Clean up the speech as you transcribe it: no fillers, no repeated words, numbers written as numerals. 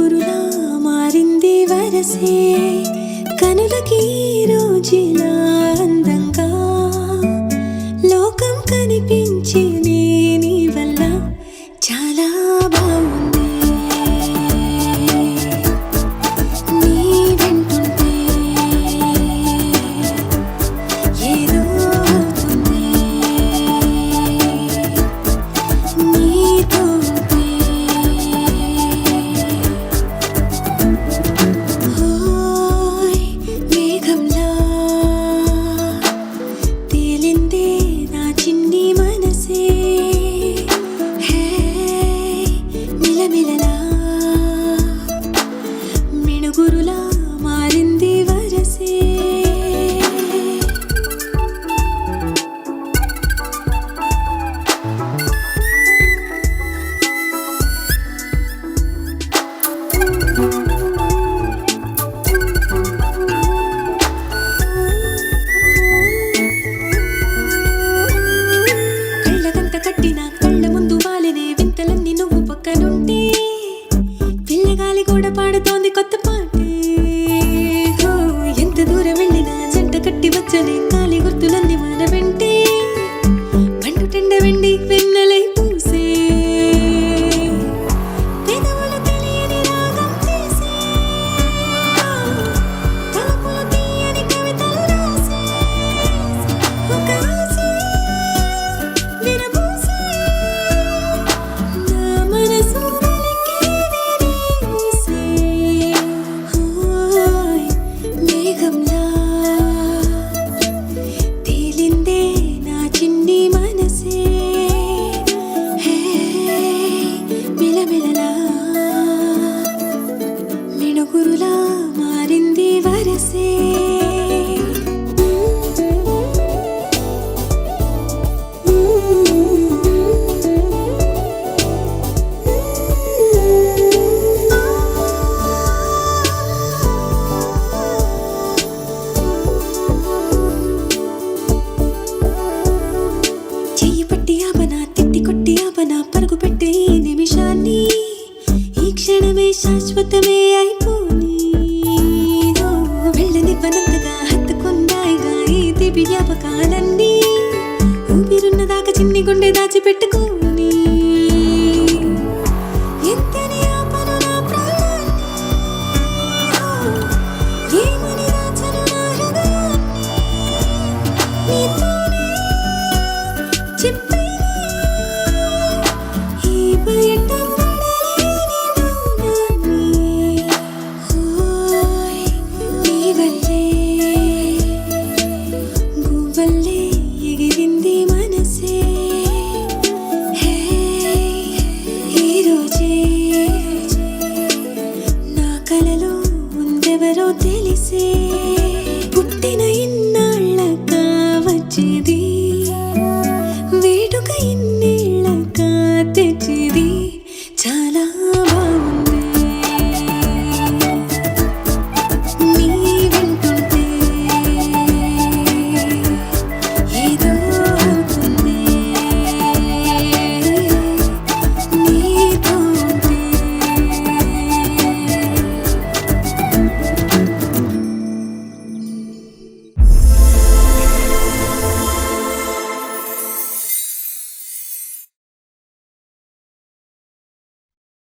మిణుగురులా మారింది వరసే కనులకి రోజులా అందంగా లోకం కనిపించే నీ వల్ల చాలా బాగుంది నీ వెంటుంటే ఏదో అవుతుంది నీతో ఉంటే ఓయ్ మేఘంలా తేలిందే నా చిన్ని మనసే హే మిలమిలలా మిణుగురులా మారింది వరసే కళ్ళకంత కట్టిన కళ్ళ ముందు వాలినే వింతలన్నీ నువ్వు పక్కనుంటే పిల్లగాలి కూడా పాడుతోంది కొత్త పాటే హో, ఎంత దూరం వెళ్ళినా జంట కట్టి వచ్చనే కాలి గుర్తులన్నీ మన వెంటే పండు టెండ వెండి వెన్నెలై పూసే పెదవులు తెలియని రాగం తీసే తలుపులు తీయని కవితలు రాసే ఒక ఆశే విరబూసే నా మనసు వెలికేది ఊసే ఓయ్ మేఘంలా తేలిందే నా చిన్ని మనసే హే మిలమిలలా మిణుగురులా మారింది వరసే చెయ్యి పట్టి ఆపనా తిట్టి కొట్టి ఆపనా పరుగు పెట్టే ఈ నిమిషాన్ని ఈ క్షణమే శాశ్వతమే